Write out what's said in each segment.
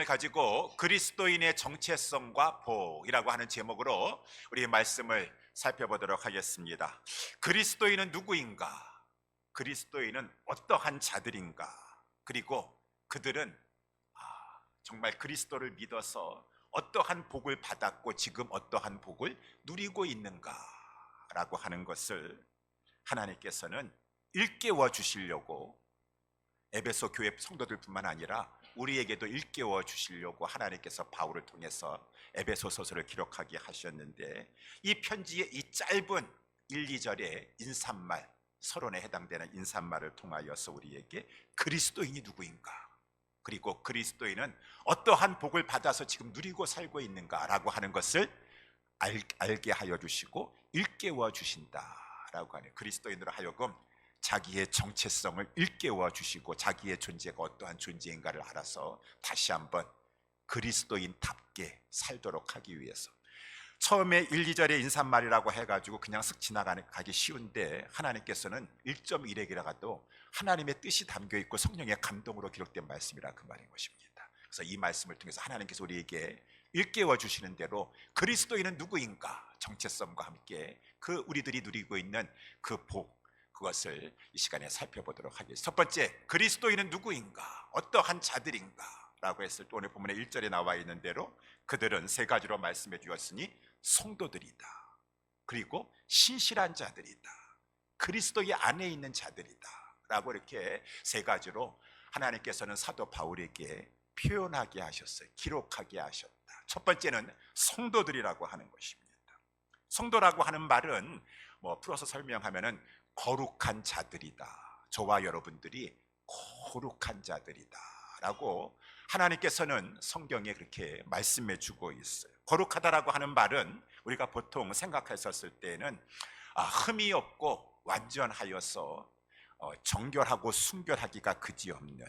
가지고 그리스도인의 정체성과 복이라고 하는 제목으로 우리 말씀을 살펴보도록 하겠습니다. 그리스도인은 누구인가? 그리스도인은 어떠한 자들인가? 그리고 그들은 정말 그리스도를 믿어서 어떠한 복을 받았고 지금 어떠한 복을 누리고 있는가? 라고 하는 것을 하나님께서는 일깨워 주시려고 에베소 교회 성도들뿐만 아니라 우리에게도 일깨워 주시려고 하나님께서 바울을 통해서 에베소서를 기록하게 하셨는데, 이 편지의 이 짧은 1, 2절의 인사말, 서론에 해당되는 인사말을 통하여서 우리에게 그리스도인이 누구인가, 그리고 그리스도인은 어떠한 복을 받아서 지금 누리고 살고 있는가라고 하는 것을 알게 하여 주시고 일깨워 주신다라고 하네요. 그리스도인으로 하여금 자기의 정체성을 일깨워 주시고 자기의 존재가 어떠한 존재인가를 알아서 다시 한번 그리스도인답게 살도록 하기 위해서, 처음에 1, 2절의 인사말이라고 해가지고 그냥 쓱 지나가기 쉬운데 하나님께서는 1.1에게라도 하나님의 뜻이 담겨있고 성령의 감동으로 기록된 말씀이라 그 말인 것입니다. 그래서 이 말씀을 통해서 하나님께서 우리에게 일깨워 주시는 대로 그리스도인은 누구인가, 정체성과 함께 그 우리들이 누리고 있는 그 복, 그것을 이 시간에 살펴보도록 하겠습니다. 첫 번째, 그리스도인은 누구인가, 어떠한 자들인가 라고 했을 때 오늘 본문에 1절에 나와 있는 대로 그들은 세 가지로 말씀해 주었으니 성도들이다, 그리고 신실한 자들이다, 그리스도의 안에 있는 자들이다 라고 이렇게 세 가지로 하나님께서는 사도 바울에게 표현하게 하셨어요. 기록하게 하셨다. 첫 번째는 성도들이라고 하는 것입니다. 성도라고 하는 말은 풀어서 설명하면은 거룩한 자들이다, 저와 여러분들이 거룩한 자들이다 라고 하나님께서는 성경에 그렇게 말씀해 주고 있어요. 거룩하다라고 하는 말은 우리가 보통 생각했었을 때는 흠이 없고 완전하여서 정결하고 순결하기가 그지없는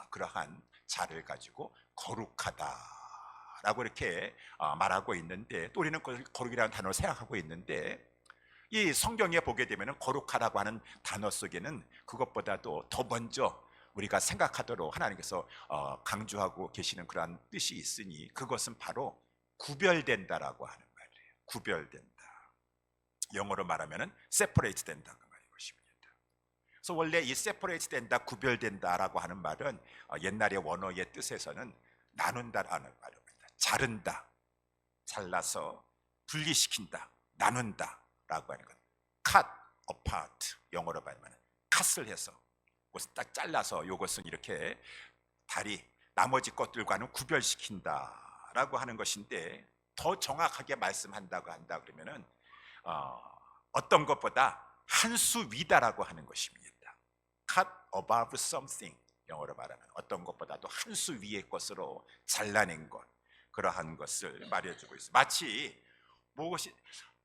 그러한 자를 가지고 거룩하다라고 이렇게 말하고 있는데, 또 우리는 거룩이라는 단어를 생각하고 있는데, 이 성경에 보게 되면 거룩하다고 하는 단어 속에는 그것보다도 더 먼저 우리가 생각하도록 하나님께서 강조하고 계시는 그러한 뜻이 있으니, 그것은 바로 구별된다라고 하는 말이에요. 구별된다. 영어로 말하면 separate 된다 그 말인 것입니다. 그래서 원래 이 separate 된다, 구별된다라고 하는 말은 옛날의 원어의 뜻에서는 나눈다라는 말입니다. 자른다, 잘라서 분리시킨다, 나눈다 라고 하는 것, cut apart, 영어로 말하면 컷을 해서 그것을 딱 잘라서 이것은 이렇게 다리 나머지 것들과는 구별시킨다 라고 하는 것인데, 더 정확하게 말씀한다고 한다 그러면은 어떤 것보다 한 수 위다라고 하는 것입니다. cut above something, 영어로 말하면 어떤 것보다도 한 수 위의 것으로 잘라낸 것, 그러한 것을 말해주고 있어요. 마치 무엇이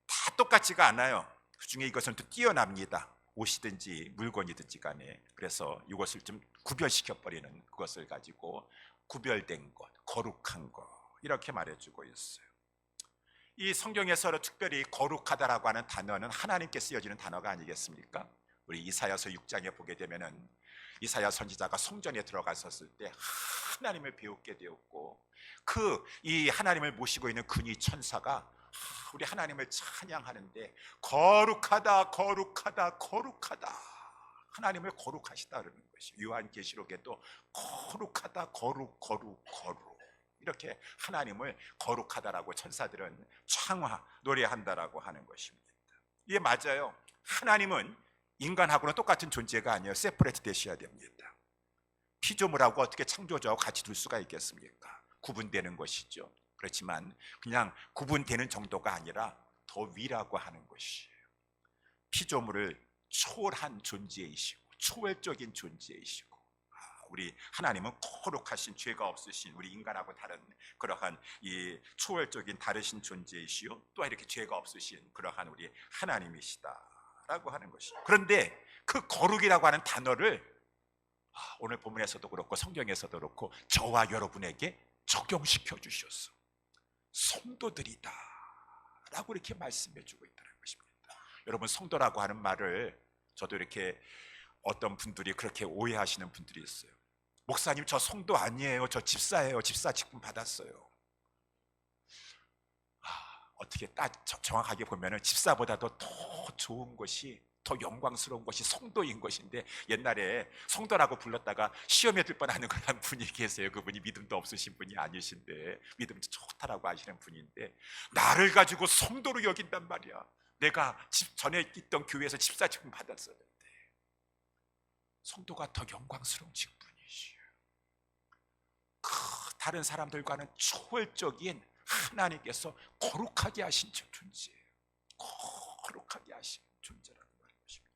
다 똑같지가 않아요. 그 중에 이것은 또 뛰어납니다. 옷이든지 물건이든지 간에. 그래서 이것을 좀 구별시켜 버리는, 그것을 가지고 구별된 것, 거룩한 것, 이렇게 말해주고 있어요. 이 성경에서 특별히 거룩하다라고 하는 단어는 하나님께 쓰여지는 단어가 아니겠습니까? 우리 이사야서 6장에 보게 되면은 이사야 선지자가 성전에 들어갔었을 때 하나님을 배우게 되었고, 이 하나님을 모시고 있는 근위 천사가 우리 하나님을 찬양하는데 거룩하다, 거룩하다, 거룩하다, 하나님을 거룩하시다 그러는 것이, 요한계시록에도 거룩하다, 거룩, 거룩, 거룩, 이렇게 하나님을 거룩하다라고 천사들은 창화, 노래한다라고 하는 것입니다. 이게 맞아요. 하나님은 인간하고는 똑같은 존재가 아니에요. 세퍼레이트 되셔야 됩니다. 피조물하고 어떻게 창조주하고 같이 둘 수가 있겠습니까? 구분되는 것이죠. 그렇지만 그냥 구분되는 정도가 아니라 더 위라고 하는 것이에요. 피조물을 초월한 존재이시고 초월적인 존재이시고, 우리 하나님은 거룩하신, 죄가 없으신, 우리 인간하고 다른 그러한 이 초월적인 다르신 존재이시요, 또 이렇게 죄가 없으신 그러한 우리 하나님이시다라고 하는 것이에요. 그런데 그 거룩이라고 하는 단어를 오늘 본문에서도 그렇고 성경에서도 그렇고 저와 여러분에게 적용시켜 주셨어. 성도들이다 라고 이렇게 말씀해 주고 있다는 것입니다. 여러분, 성도라고 하는 말을 저도 이렇게 어떤 분들이 그렇게 오해하시는 분들이 있어요. 목사님 저 성도 아니에요, 저 집사예요, 집사 직분 받았어요. 어떻게 정확하게 보면 집사보다도 더 좋은 것이, 더 영광스러운 것이 성도인 것인데, 옛날에 성도라고 불렀다가 시험에 들 뻔하는 그런 분이 계세요. 그분이 믿음도 없으신 분이 아니신데 믿음 좋다라고 하시는 분인데, 나를 가지고 성도로 여긴단 말이야. 내가 전에 있던 교회에서 집사 직분 받았었는데. 성도가 더 영광스러운 직분이시요. 다른 사람들과는 초월적인 하나님께서 거룩하게 하신 존재예요. 거룩하게 하신 존재라는 것입니다.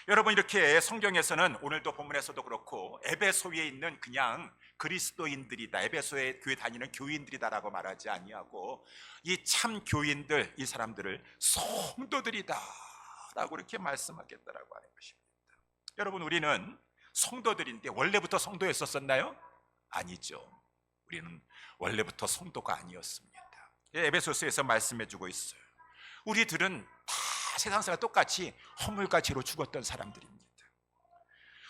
여러분, 이렇게 성경에서는 오늘도 본문에서도 그렇고 에베소에 있는 그냥 그리스도인들이다, 에베소에 교회 다니는 교인들이다라고 말하지 아니하고 이 참 교인들, 이 사람들을 성도들이다 라고 이렇게 말씀하겠다라고 하는 것입니다. 여러분, 우리는 성도들인데 원래부터 성도였었나요? 아니죠. 우리는 원래부터 성도가 아니었습니다. 에베소서에서 말씀해주고 있어요. 우리들은 다 세상 사람 똑같이 허물과 죄로 죽었던 사람들입니다.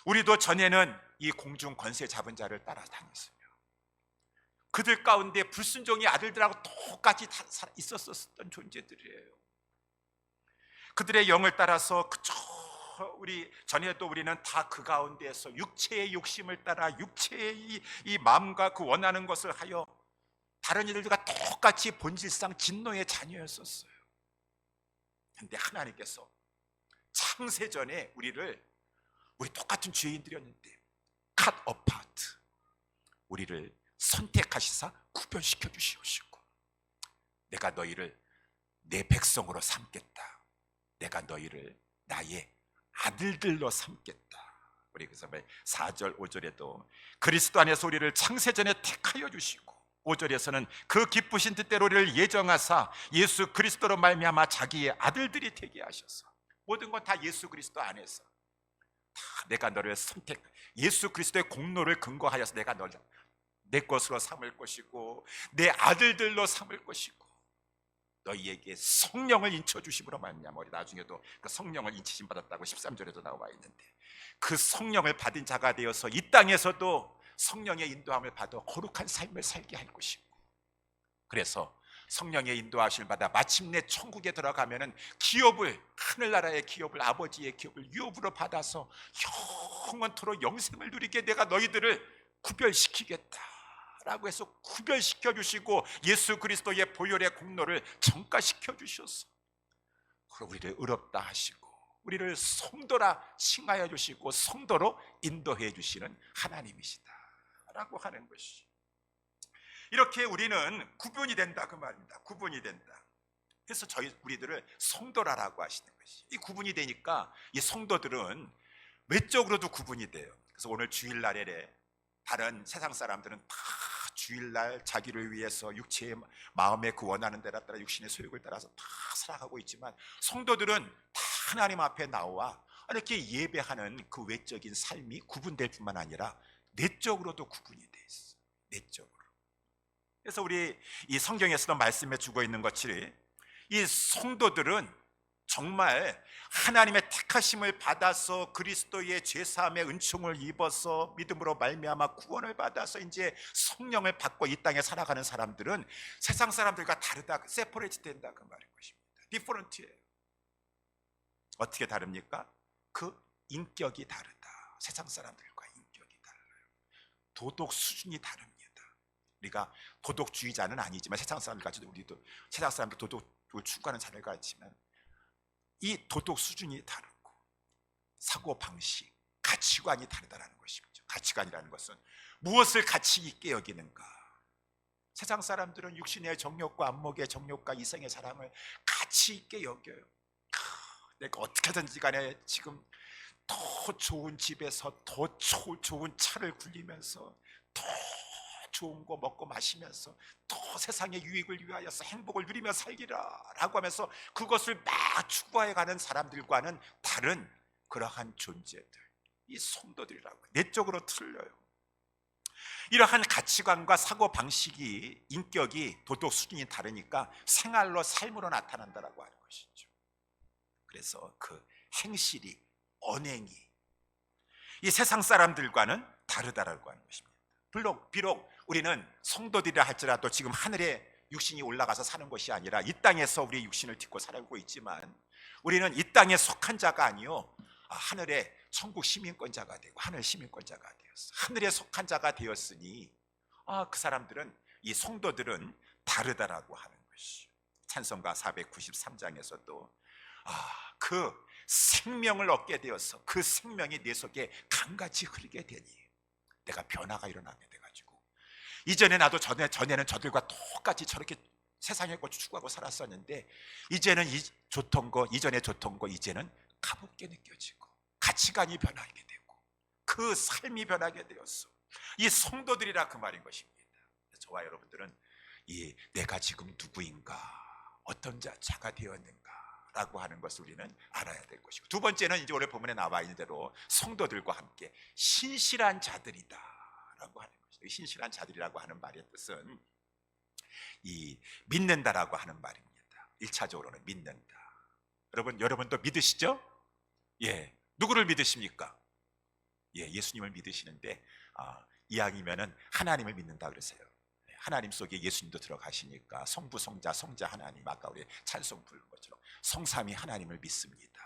우리도 전에는 이 공중 권세 잡은 자를 따라다녔으며 그들 가운데 불순종의 아들들하고 똑같이 있었던 존재들이에요. 그들의 영을 따라서 우리 전에도 우리는 다 그 가운데에서 육체의 욕심을 따라 육체의 이 마음과 그 원하는 것을 하여 다른 이들과 똑같이 본질상 진노의 자녀였었어요. 그런데 하나님께서 창세전에 우리 똑같은 죄인들이었는데 cut apart, 우리를 선택하시사 구별시켜 주시옵시고, 내가 너희를 내 백성으로 삼겠다, 내가 너희를 나의 아들들로 삼겠다. 우리 그래서 4절 5절에도 그리스도 안에서 우리를 창세전에 택하여 주시고, 5절에서는 그 기쁘신 뜻대로 우리를 예정하사 예수 그리스도로 말미암아 자기의 아들들이 되게 하셔서, 모든 건 다 예수 그리스도 안에서 다 내가 너를 선택, 예수 그리스도의 공로를 근거하여서 내가 너를 내 것으로 삼을 것이고 내 아들들로 삼을 것이고 너희에게 성령을 인쳐주심으로 말미암아, 우리 나중에도 그 성령을 인치심 받았다고 13절에도 나와 있는데, 그 성령을 받은 자가 되어서 이 땅에서도 성령의 인도함을 받아 거룩한 삶을 살게 할 것이고, 그래서 성령의 인도하심을 받아 마침내 천국에 들어가면은 기업을, 하늘나라의 기업을, 아버지의 기업을 유업으로 받아서 영원토록 영생을 누리게 내가 너희들을 구별시키겠다 라고 해서 구별시켜 주시고 예수 그리스도의 보혈의 공로를 전가시켜 주셔서 우리를 의롭다 하시고 우리를 성도라 칭하여 주시고 성도로 인도해 주시는 하나님이시다 라고 하는 것이, 이렇게 우리는 구분이 된다 그 말입니다. 구분이 된다. 그래서 우리들을 성도라고 하시는 것이, 이 구분이 되니까 이 성도들은 외적으로도 구분이 돼요. 그래서 오늘 주일날에 다른 세상 사람들은 다 주일날 자기를 위해서 육체의 마음의 그 원하는 대로 따라 육신의 소욕을 따라서 다 살아가고 있지만, 성도들은 다 하나님 앞에 나와 이렇게 예배하는 그 외적인 삶이 구분될 뿐만 아니라 내적으로도 구분이 돼 있어. 내적으로. 그래서 우리 이 성경에서도 말씀해 주고 있는 것이, 이 성도들은 정말 하나님의 택하심을 받아서 그리스도의 죄사함의 은총을 입어서 믿음으로 말미암아 구원을 받아서 이제 성령을 받고 이 땅에 살아가는 사람들은 세상 사람들과 다르다, 세퍼레이트 된다 그 말인 것입니다. 디퍼런트예요. 어떻게 다릅니까? 그 인격이 다르다. 세상 사람들과 인격이 달라요. 도덕 수준이 다릅니다. 우리가 도덕주의자는 아니지만 세상 사람들까지도, 우리도 세상 사람들 도덕을 추구하는 자들 같지만 이 도덕 수준이 다르고 사고방식, 가치관이 다르다는 것이죠. 가치관이라는 것은 무엇을 가치 있게 여기는가. 세상 사람들은 육신의 정욕과 안목의 정욕과 이성의 사랑을 가치 있게 여겨요. 내가 어떻게든지 간에 지금 더 좋은 집에서 더 좋은 차를 굴리면서 더 좋은 거 먹고 마시면서 더 세상의 유익을 위하여서 행복을 누리며 살기라 라고 하면서 그것을 막 추구해가는 사람들과는 다른 그러한 존재들, 이 성도들이라고. 내적으로 틀려요. 이러한 가치관과 사고방식이, 인격이, 도덕 수준이 다르니까 생활로, 삶으로 나타난다라고 하는 것이죠. 그래서 그 행실이, 언행이 이 세상 사람들과는 다르다라고 하는 것입니다. 비록 우리는 성도들이라 할지라도 지금 하늘에 육신이 올라가서 사는 것이 아니라 이 땅에서 우리 육신을 딛고 살고 있지만 우리는 이 땅에 속한 자가 아니요 하늘에 천국 시민권자가 되고 하늘 시민권자가 되었어. 하늘에 속한 자가 되었으니 그 사람들은, 이 성도들은 다르다라고 하는 것이. 찬송가 493장에서도 그 생명을 얻게 되어서 그 생명이 내 속에 강같이 흐르게 되니 내가 변화가 일어나게 돼가지고, 이전에 나도 전에는 저들과 똑같이 저렇게 세상에 추구하고 살았었는데 이제는 이전에 좋던 거 이제는 가볍게 느껴지고 가치관이 변하게 되고 그 삶이 변하게 되었어. 이 성도들이라 그 말인 것입니다. 저와 여러분들은 내가 지금 누구인가, 어떤 자가 되었는가 라고 하는 것을 우리는 알아야 될 것이고, 두 번째는 이제 오늘 본문에 나와 있는 대로 성도들과 함께 신실한 자들이다 라고 하는 것이죠. 신실한 자들이라고 하는 말의 뜻은 믿는다라고 하는 말입니다. 1차적으로는 믿는다. 여러분도 믿으시죠? 예. 누구를 믿으십니까? 예, 예수님을 믿으시는데 이왕이면은 하나님을 믿는다 그러세요. 하나님 속에 예수님도 들어가시니까 성부, 성자, 성자 하나님, 아까 우리 찬송 부른 것처럼 성삼위 하나님을 믿습니다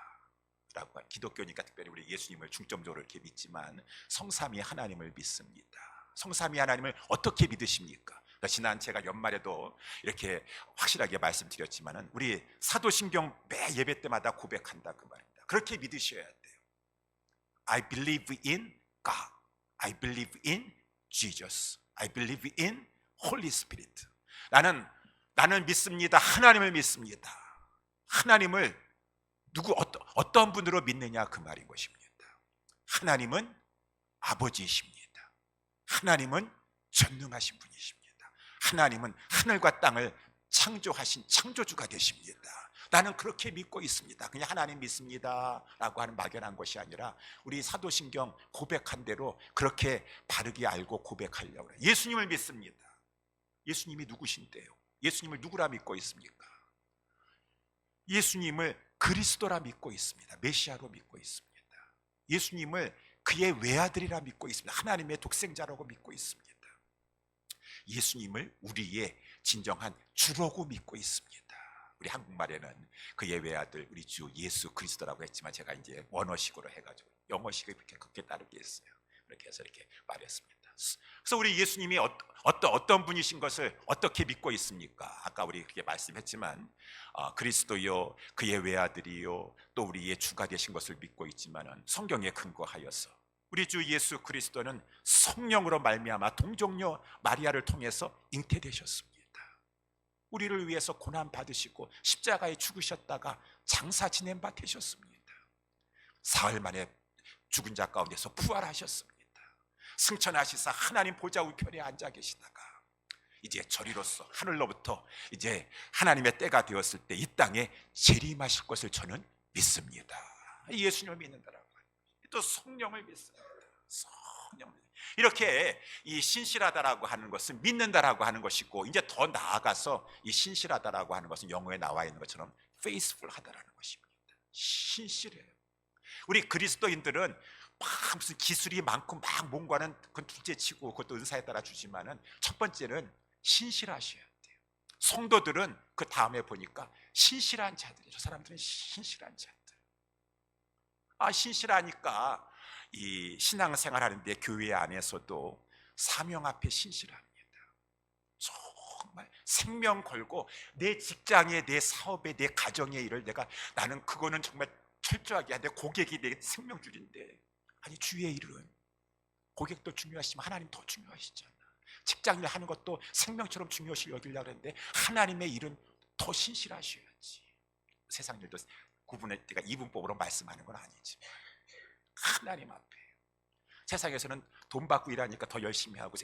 라고, 기독교니까 특별히 우리 예수님을 중점적으로 이렇게 믿지만 성삼위 하나님을 믿습니다. 성삼위 하나님을 어떻게 믿으십니까? 지난 제가 연말에도 이렇게 확실하게 말씀드렸지만은 우리 사도신경 매 예배 때마다 고백한다 그 말입니다. 그렇게 믿으셔야 돼요. I believe in God. I believe in Jesus. I believe in Holy Spirit. 나는 믿습니다. 하나님을 믿습니다. 하나님을 어떤 분으로 믿느냐 그 말인 것입니다. 하나님은 아버지이십니다. 하나님은 전능하신 분이십니다. 하나님은 하늘과 땅을 창조하신 창조주가 되십니다. 나는 그렇게 믿고 있습니다. 그냥 하나님 믿습니다 라고 하는 막연한 것이 아니라 우리 사도신경 고백한 대로 그렇게 바르게 알고 고백하려고 해요. 예수님을 믿습니다. 예수님이 누구신데요? 예수님을 누구라 믿고 있습니까? 예수님을 그리스도라 믿고 있습니다. 메시아로 믿고 있습니다. 예수님을 그의 외아들이라 믿고 있습니다. 하나님의 독생자라고 믿고 있습니다. 예수님을 우리의 진정한 주라고 믿고 있습니다. 우리 한국말에는 그의 외아들 우리 주 예수 그리스도라고 했지만 제가 이제 원어식으로 해가지고 영어식을 그렇게 따르게 했어요. 그렇게 해서 이렇게 말했습니다. 그래서 우리 예수님이 어떤 분이신 것을 어떻게 믿고 있습니까? 아까 우리 그렇게 말씀했지만 그리스도요, 그의 외아들이요, 또 우리의 주가 되신 것을 믿고 있지만은 성경에 근거하여서 우리 주 예수 그리스도는 성령으로 말미암아 동정녀 마리아를 통해서 잉태되셨습니다. 우리를 위해서 고난 받으시고 십자가에 죽으셨다가 장사 지낸 바 되셨습니다. 사흘 만에 죽은 자 가운데서 부활하셨습니다. 승천하시사 하나님 보좌 우편에 앉아 계시다가 이제 저리로서 하늘로부터 이제 하나님의 때가 되었을 때 이 땅에 재림하실 것을 저는 믿습니다. 예수님을 믿는다라고 해요. 또 성령을 믿습니다. 성령. 이렇게 이 신실하다라고 하는 것은 믿는다라고 하는 것이고, 이제 더 나아가서 이 신실하다라고 하는 것은 영어에 나와 있는 것처럼 faithful하다라는 것입니다. 신실해요. 우리 그리스도인들은 무슨 기술이 많고 막 뭔가는 그건 둘째치고 그것도 은사에 따라 주지만은 첫 번째는 신실하셔야 돼요. 성도들은 그 다음에 보니까 신실한 자들이에요. 저 사람들은 신실한 자들. 신실하니까 이 신앙생활 하는데 교회 안에서도 사명 앞에 신실합니다. 정말 생명 걸고 내 직장에, 내 사업에, 내 가정의 일을 나는 그거는 정말 철저하게 하는데 고객이 내 생명줄인데, 아니 주의 일은 고객도 중요하시지만 하나님 더 중요하시잖아. 직장일 하는 것도 생명처럼 중요시 여기려고 하는데 하나님의 일은 더 신실하셔야지. 세상 일도 구분할 때가 이분법으로 말씀하는 건 아니지. 하나님 앞에 세상에서는 돈 받고 일하니까 더 열심히 하고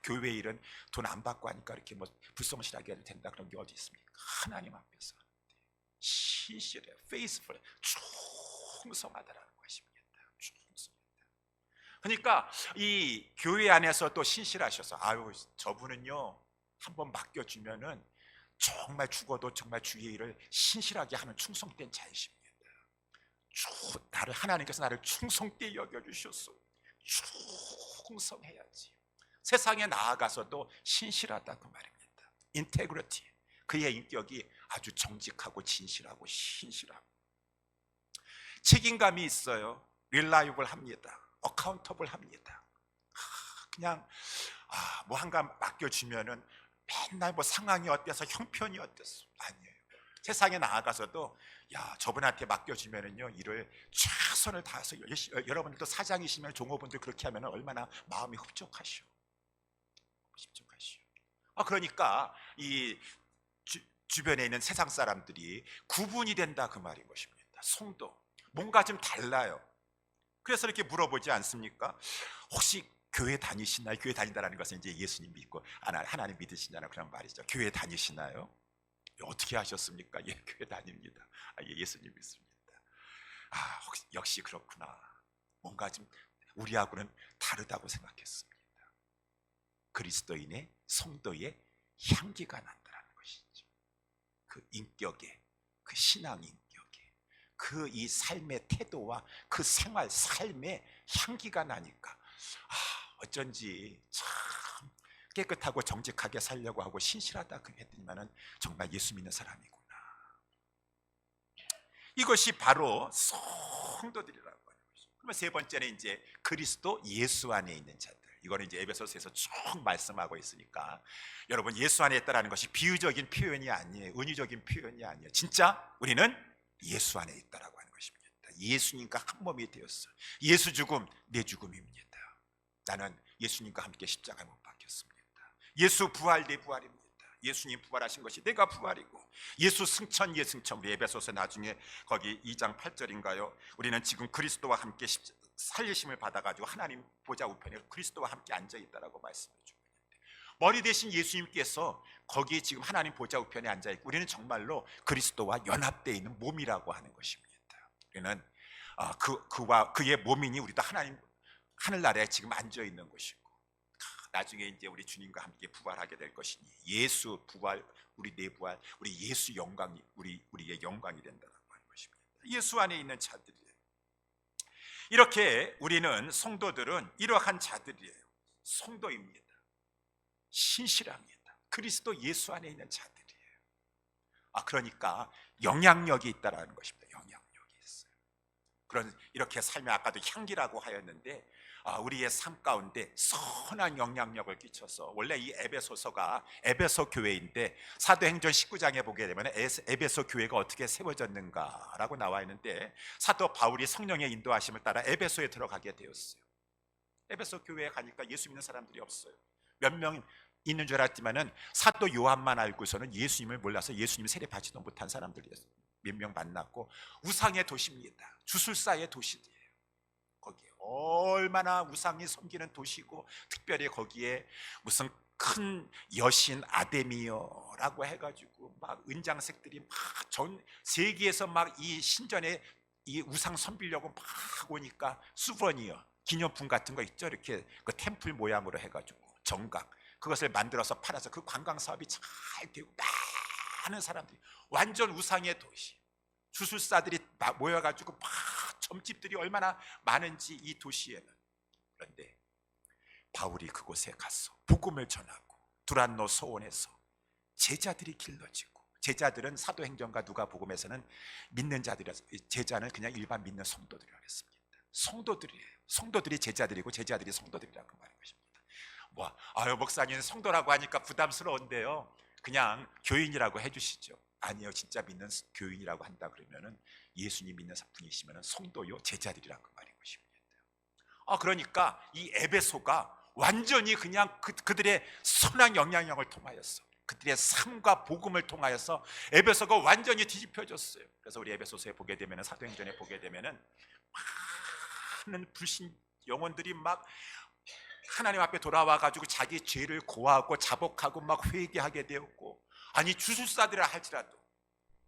교회 일은 돈 안 받고 하니까 이렇게 불성실하게 해도 된다 그런 게 어디 있습니까? 하나님 앞에서 신실해, faithful, 충성하다라는 것입니다. 그러니까 이 교회 안에서 또 신실하셔서 저분은요 한번 맡겨주면은 정말 죽어도 정말 주의 일을 신실하게 하는 충성된 자이십니다. 하나님께서 나를 충성되게 여겨주셨어. 충성해야지. 세상에 나아가서도 신실하다 그 말입니다. 인테그리티, 그의 인격이 아주 정직하고 진실하고 신실하고 책임감이 있어요. 릴라이블 합니다. 어카운터블 합니다. 그냥 뭐 한가 맡겨주면은 맨날 뭐 상황이 어때서 형편이 어땠어, 아니에요. 세상에 나아가서도 야, 저분한테 맡겨주면은요 일을 최선을 다해서 여러분들도 사장이시면 종업원들 그렇게 하면 얼마나 마음이 흡족하시오. 그러니까 이 주변에 있는 세상 사람들이 구분이 된다 그 말인 것입니다. 성도 뭔가 좀 달라요. 그래서 이렇게 물어보지 않습니까? 혹시 교회 다니시나요? 교회 다닌다는 것은 이제 예수님 믿고 하나님 믿으시냐는 그런 말이죠. 교회 다니시나요? 어떻게 하셨습니까? 예, 교회 다닙니다. 예, 예수님 믿습니다. 혹시 역시 그렇구나. 뭔가 좀 우리하고는 다르다고 생각했습니다. 그리스도인의 성도의 향기가 난다는 것이죠. 그 인격의, 그 신앙 인격의, 그 이 삶의 태도와 그 생활 삶의 향기가 나니까 어쩐지 참 깨끗하고 정직하게 살려고 하고 신실하다 그랬더니만은 정말 예수 믿는 사람이구나. 이것이 바로 성도들이라고 하는 것이죠. 그러면 세 번째는 이제 그리스도 예수 안에 있는 자들. 이거는 이제 에베소서에서 쭉 말씀하고 있으니까 여러분, 예수 안에 있다라는 것이 비유적인 표현이 아니에요. 은유적인 표현이 아니에요. 진짜 우리는 예수 안에 있다라고 하는 것입니다. 예수님과 한 몸이 되었어요. 예수 죽음 내 죽음입니다. 나는 예수님과 함께 십자가에 못 박혔습니다. 예수 부활 내 부활입니다. 예수님 부활하신 것이 내가 부활이고, 예수 승천 예 승천. 우리 에베소서 나중에 거기 2장 8절인가요? 우리는 지금 그리스도와 함께 살리심을 받아가지고 하나님 보좌 우편에 그리스도와 함께 앉아있다라고 말씀해 주고 있는데, 머리 대신 예수님께서 거기 지금 하나님 보좌 우편에 앉아있고 우리는 정말로 그리스도와 연합되어 있는 몸이라고 하는 것입니다. 우리는 그와 그의 몸이니 우리도 하나님 하늘나라에 지금 앉아있는 것이고, 나중에 이제 우리 주님과 함께 부활하게 될 것이니 예수 부활, 우리 내 부활, 우리 예수 영광이 우리의 영광이 된다고 하는 것입니다. 예수 안에 있는 자들이에요. 이렇게 우리는 성도들은 이러한 자들이에요. 성도입니다. 신실합니다. 그리스도 예수 안에 있는 자들이에요. 그러니까 영향력이 있다라는 것입니다. 영향력이 있어요. 그런 이렇게 삶의 아까도 향기라고 하였는데 우리의 삶 가운데 선한 영향력을 끼쳐서, 원래 이 에베소서가 에베소 교회인데 사도행전 19장에 보게 되면 에베소 교회가 어떻게 세워졌는가라고 나와 있는데, 사도 바울이 성령의 인도하심을 따라 에베소에 들어가게 되었어요. 에베소 교회에 가니까 예수 믿는 사람들이 없어요. 몇 명 있는 줄 알았지만은 사도 요한만 알고서는 예수님을 몰라서 예수님 세례받지도 못한 사람들이 몇 명 만났고, 우상의 도시입니다. 주술사의 도시예요. 거기에 얼마나 우상이 섬기는 도시고, 특별히 거기에 무슨 큰 여신 아데미어라고 해가지고 막 은장색들이 막 전 세계에서 막 이 신전에 이 우상 섬기려고 막 오니까 수버니어 기념품 같은 거 있죠. 이렇게 그 템플 모양으로 해가지고 정각 그것을 만들어서 팔아서 그 관광 사업이 잘 되고, 많은 사람들이, 완전 우상의 도시, 주술사들이 모여가지고 막 점집들이 얼마나 많은지 이 도시에는. 그런데 바울이 그곳에 가서 복음을 전하고 두란노 소원에서 제자들이 길러지고, 제자들은 사도행전과 누가복음에서는 믿는 자들이라서 제자는 그냥 일반 믿는 성도들이라고 했습니다. 성도들이에요. 성도들이 제자들이고 제자들이 성도들이라고 말하는 것입니다. 목사님 성도라고 하니까 부담스러운데요, 그냥 교인이라고 해주시죠. 아니요, 진짜 믿는 교인이라고 한다 그러면은 예수님 믿는 분이시면은 성도요 제자들이란 그 말인 것입니다. 그러니까 이 에베소가 완전히 그냥 그들의 선한 영향력을 통하여서, 그들의 삶과 복음을 통하여서 에베소가 완전히 뒤집혀졌어요. 그래서 우리 에베소서에 보게 되면은, 사도행전에 보게 되면은 많은 불신 영혼들이 막 하나님 앞에 돌아와가지고 자기 죄를 고하고 자복하고 막 회개하게 되었고, 아니 주술사들이라 할지라도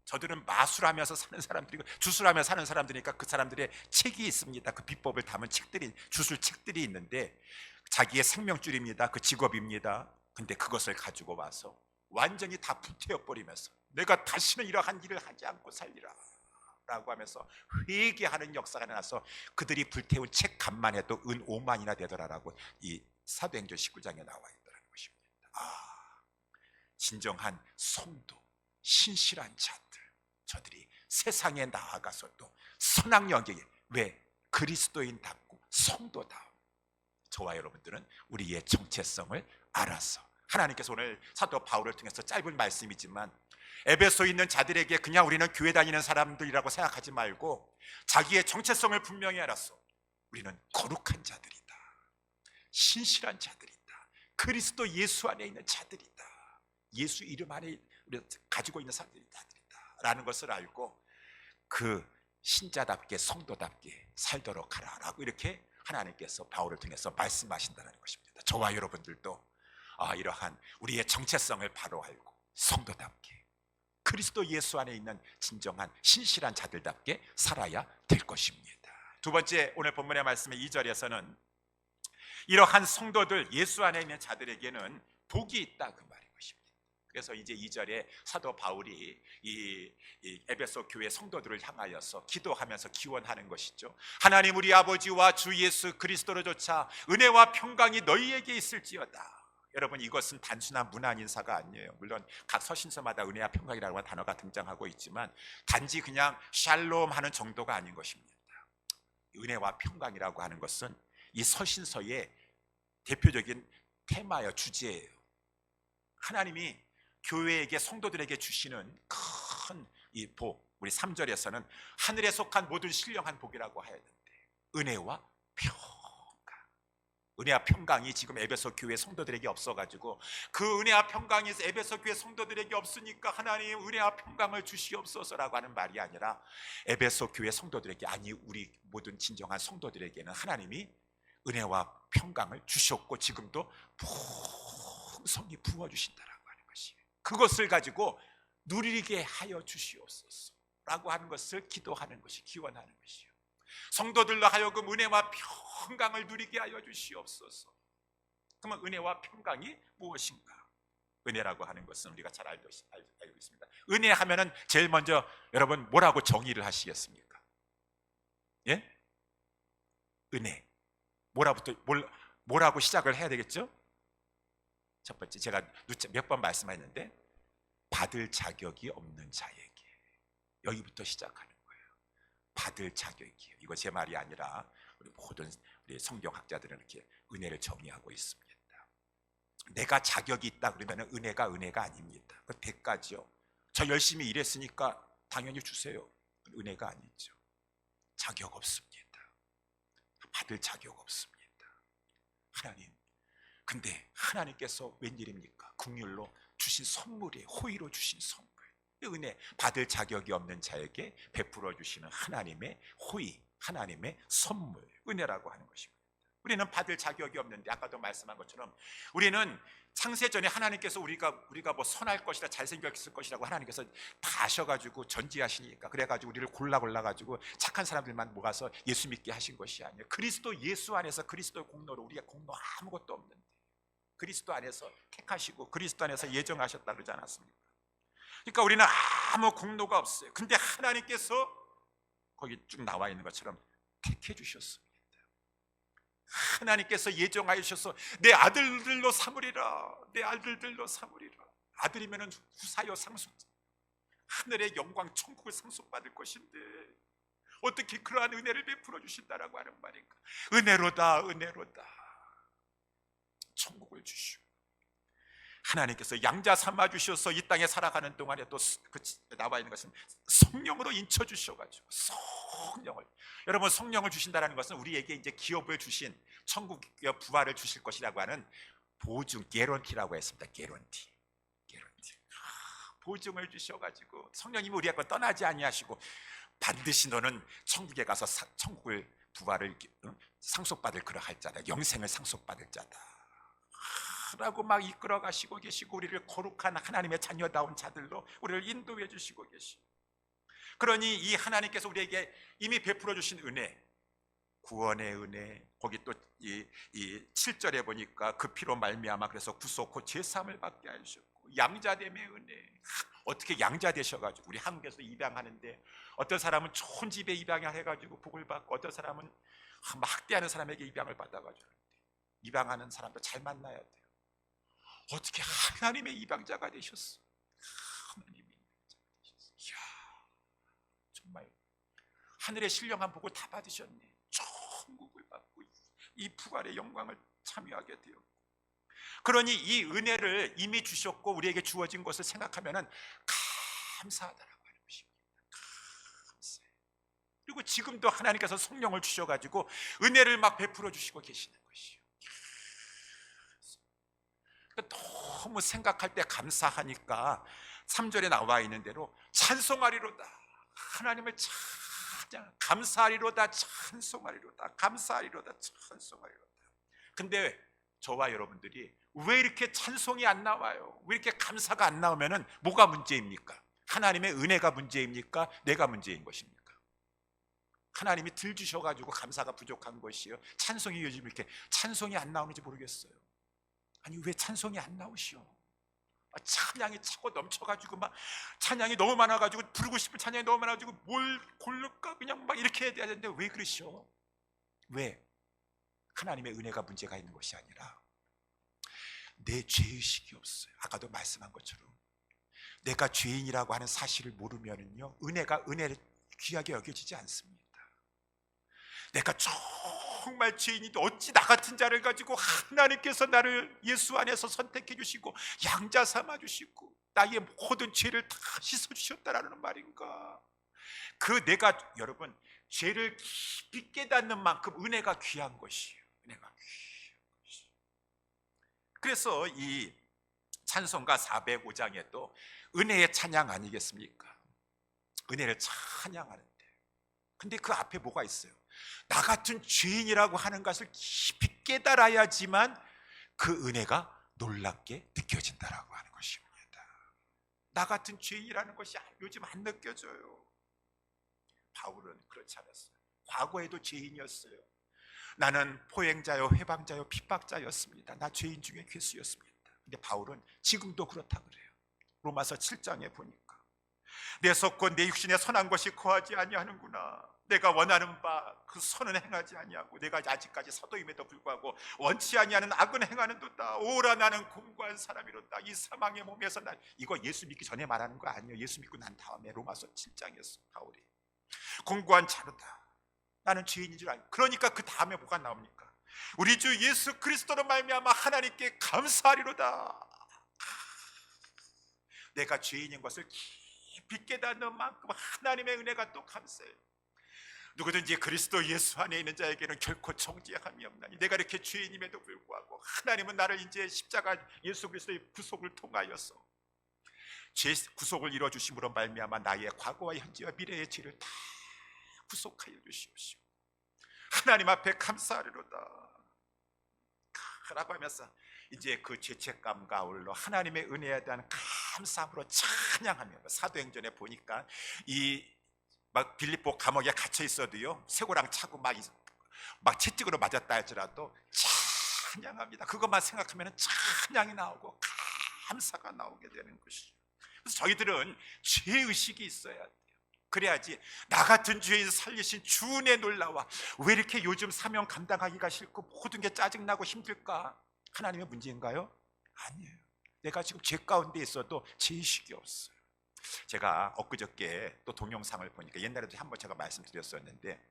저들은 마술하면서 사는 사람들이고 주술하면서 사는 사람들이니까 그 사람들의 책이 있습니다. 그 비법을 담은 책들이, 주술 책들이 있는데 자기의 생명줄입니다. 그 직업입니다. 근데 그것을 가지고 와서 완전히 다 불태워버리면서 내가 다시는 이러한 일을 하지 않고 살리라, 라고 하면서 회개하는 역사가 나서 그들이 불태운 책값만 해도 은 5만이나 되더라라고 이 사도행전 19장에 나와 있더라는 것입니다. 진정한 성도, 신실한 자들, 저들이 세상에 나아가서 또 선악 여기에, 왜? 그리스도인답고 성도다움. 저와 여러분들은 우리의 정체성을 알아서, 하나님께서 오늘 사도 바울을 통해서 짧은 말씀이지만 에베소에 있는 자들에게 그냥 우리는 교회 다니는 사람들이라고 생각하지 말고 자기의 정체성을 분명히 알았어. 우리는 거룩한 자들이다, 신실한 자들이다, 그리스도 예수 안에 있는 자들이다, 예수 이름 안에 우리가 가지고 있는 자들이다 라는 것을 알고 그 신자답게 성도답게 살도록 하라라고 이렇게 하나님께서 바울을 통해서 말씀하신다는 것입니다. 저와 여러분들도 이러한 우리의 정체성을 바로 알고 성도답게 그리스도 예수 안에 있는 진정한 신실한 자들답게 살아야 될 것입니다. 두 번째, 오늘 본문의 말씀의 2절에서는 이러한 성도들, 예수 안에 있는 자들에게는 복이 있다, 그 말인 것입니다. 그래서 이제 2절에 사도 바울이 이 에베소 교회 성도들을 향하여서 기도하면서 기원하는 것이죠. 하나님 우리 아버지와 주 예수 그리스도로조차 은혜와 평강이 너희에게 있을지어다. 여러분, 이것은 단순한 문안 인사가 아니에요. 물론 각 서신서마다 은혜와 평강이라고 하는 단어가 등장하고 있지만 단지 그냥 샬롬 하는 정도가 아닌 것입니다. 은혜와 평강이라고 하는 것은 이 서신서의 대표적인 테마예요, 주제예요. 하나님이 교회에게, 성도들에게 주시는 큰 이 복, 우리 3절에서는 하늘에 속한 모든 신령한 복이라고 하였는데 은혜와 평강, 은혜와 평강이 지금 에베소 교회 성도들에게 없어가지고 그 은혜와 평강이 에베소 교회 성도들에게 없으니까 하나님 은혜와 평강을 주시옵소서라고 하는 말이 아니라 에베소 교회 성도들에게, 아니 우리 모든 진정한 성도들에게는 하나님이 은혜와 평강을 주셨고 지금도 풍성히 부어주신다라고 하는 것이에요. 그것을 가지고 누리게 하여 주시옵소서 라고 하는 것을 기도하는 것이, 기원하는 것이요. 성도들로 하여금 은혜와 평강을 누리게 하여 주시옵소서. 그러면 은혜와 평강이 무엇인가? 은혜라고 하는 것은 우리가 잘 알고 있습니다. 은혜 하면은 제일 먼저 여러분 뭐라고 정의를 하시겠습니까? 예? 은혜. 뭐라고 시작을 해야 되겠죠? 첫 번째, 제가 몇 번 말씀했는데 받을 자격이 없는 자에게, 여기부터 시작하는 거예요. 받을 자격이에요. 이거 제 말이 아니라 우리 모든 우리 성경학자들은 이렇게 은혜를 정의하고 있습니다. 내가 자격이 있다 그러면 은혜가 아닙니다. 그 대가죠. 저 열심히 일했으니까 당연히 주세요. 은혜가 아니죠. 자격 없습니다. 받을 자격 없습니다. 하나님, 근데 하나님께서 웬일입니까? 긍휼로 주신 선물이에요. 호의로 주신 선물, 은혜. 받을 자격이 없는 자에게 베풀어 주시는 하나님의 호의, 하나님의 선물, 은혜라고 하는 것입니다. 우리는 받을 자격이 없는데, 아까도 말씀한 것처럼 우리는 창세전에 하나님께서 우리가 뭐 선할 것이다, 잘생겼을 것이라고 하나님께서 다 아셔가지고 전지하시니까, 그래가지고 우리를 골라가지고 착한 사람들만 모아서 예수 믿게 하신 것이 아니에요. 그리스도 예수 안에서 그리스도의 공로로, 우리가 공로 아무것도 없는데 그리스도 안에서 택하시고 그리스도 안에서 예정하셨다 그러지 않았습니까? 그러니까 우리는 아무 공로가 없어요. 근데 하나님께서 거기 쭉 나와 있는 것처럼 택해 주셨습니다. 하나님께서 예정하여 주셔서 내 아들들로 삼으리라, 내 아들들로 삼으리라. 아들이면 후사여 상속, 하늘의 영광 천국을 상속받을 것인데 어떻게 그러한 은혜를 베풀어 주신다라고 하는 말인가? 은혜로다, 은혜로다. 천국을 주시오. 하나님께서 양자 삼아 주셔서 이 땅에 살아가는 동안에 또 나와 있는 것은 성령으로 인쳐 주셔가지고, 성령을, 여러분 성령을 주신다는 것은 우리에게 이제 기업을 주신, 천국의 부활을 주실 것이라고 하는 보증, 개런티라고 했습니다. 개런티. 보증을 주셔가지고 성령님이 우리가 떠나지 아니하시고 반드시 너는 천국에 가서 천국을 부활을 상속받을 그러할 자다, 영생을 상속받을 자다 라고 막 이끌어 가시고 계시고, 우리를 거룩한 하나님의 자녀다운 자들로 우리를 인도해 주시고 계시고, 그러니 이 하나님께서 우리에게 이미 베풀어 주신 은혜, 구원의 은혜, 거기 또 이 7절에 보니까 그 피로 말미암아 그래서 구속 곧 제사함을 받게 하셨고, 양자됨의 은혜. 어떻게 양자 되셔가지고 우리 한국에서 입양하는데 어떤 사람은 좋은 집에 입양을 해가지고 복을 받고 어떤 사람은 학대하는 사람에게 입양을 받아가지고 입양하는 사람도 잘 만나야 돼요. 어떻게 하나님의 입양자가 되셨어? 하나님의 입양자가 되셨어. 이야, 정말 하늘의 신령한 복을 다 받으셨네. 천국을 받고 이 부활의 영광을 참여하게 되었고, 그러니 이 은혜를 이미 주셨고 우리에게 주어진 것을 생각하면 감사하다라고 하는 것입니다. 감사해. 그리고 지금도 하나님께서 성령을 주셔가지고 은혜를 막 베풀어 주시고 계시는 것이요. 너무 생각할 때 감사하니까 3절에 나와 있는 대로 찬송하리로다. 하나님을 찬양, 감사하리로다, 찬송하리로다, 감사하리로다, 찬송하리로다. 근데 저와 여러분들이 왜 이렇게 찬송이 안 나와요? 왜 이렇게 감사가 안 나오면은 뭐가 문제입니까? 하나님의 은혜가 문제입니까? 내가 문제인 것입니까? 하나님이 들 주셔가지고 감사가 부족한 것이요, 찬송이 요즘 이렇게 찬송이 안 나오는지 모르겠어요. 아니 왜 찬송이 안 나오시오? 찬양이 차고 넘쳐가지고 막 찬양이 너무 많아가지고 부르고 싶은 찬양이 너무 많아가지고 뭘 고를까 그냥 막 이렇게 해야 되는데 왜 그러시오? 왜? 하나님의 은혜가 문제가 있는 것이 아니라 내 죄의식이 없어요. 아까도 말씀한 것처럼 내가 죄인이라고 하는 사실을 모르면은요, 은혜가 은혜를 귀하게 여겨지지 않습니다. 내가 정말 죄인인데 어찌 나 같은 자를 가지고 하나님께서 나를 예수 안에서 선택해 주시고 양자 삼아 주시고 나의 모든 죄를 다 씻어 주셨다라는 말인가. 그 내가 여러분 죄를 깊이 깨닫는 만큼 은혜가 귀한 것이에요. 은혜가 귀한 것이. 그래서 이 찬송가 405장에도 은혜의 찬양 아니겠습니까? 은혜를 찬양하는데, 근데 그 앞에 뭐가 있어요? 나 같은 죄인이라고 하는 것을 깊이 깨달아야지만 그 은혜가 놀랍게 느껴진다라고 하는 것입니다. 나 같은 죄인이라는 것이 요즘 안 느껴져요. 바울은 그렇지 않았어요. 과거에도 죄인이었어요. 나는 포행자요, 회방자요, 핍박자였습니다. 나 죄인 중에 괴수였습니다. 근데 바울은 지금도 그렇다 그래요. 로마서 7장에 보니까 내 속고 내 육신에 선한 것이 거하지 아니하는구나. 내가 원하는 바 그 선은 행하지 아니하고 내가 아직까지 사도임에도 불구하고 원치 아니하는 악은 행하는도다. 오라 나는 공고한 사람이로다. 이 사망의 몸에서 난, 이거 예수 믿기 전에 말하는 거 아니에요. 예수 믿고 난 다음에 로마서 7장이었어. 바울이 공고한 자로다. 나는 죄인인 줄 알고. 그러니까 그 다음에 뭐가 나옵니까? 우리 주 예수 그리스도로 말미암아 하나님께 감사하리로다. 내가 죄인인 것을 깊이 깨닫는 만큼 하나님의 은혜가 또 감사해요. 누구든지 그리스도 예수 안에 있는 자에게는 결코 정죄함이 없나니, 내가 이렇게 죄인임에도 불구하고 하나님은 나를 이제 십자가 예수 그리스도의 구속을 통하여서 죄 구속을 이루어주심으로 말미암아 나의 과거와 현재와 미래의 죄를 다 구속하여 주시옵시오. 하나님 앞에 감사하리로다 라고 하면서 이제 그 죄책감과 아울러 하나님의 은혜에 대한 감사함으로 찬양하며, 사도행전에 보니까 이 막 빌립보 감옥에 갇혀 있어도요, 쇠고랑 차고 막 채찍으로 맞았다 할지라도 찬양합니다. 그것만 생각하면 찬양이 나오고 감사가 나오게 되는 것이죠. 그래서 저희들은 죄의식이 있어야 돼요. 그래야지 나 같은 죄인 살리신 주 은혜 놀라워. 왜 이렇게 요즘 사명 감당하기가 싫고 모든 게 짜증나고 힘들까? 하나님의 문제인가요? 아니에요. 내가 지금 죄 가운데 있어도 죄의식이 없어요. 제가 엊그저께 또 동영상을 보니까, 옛날에도 한번 제가 말씀드렸었는데,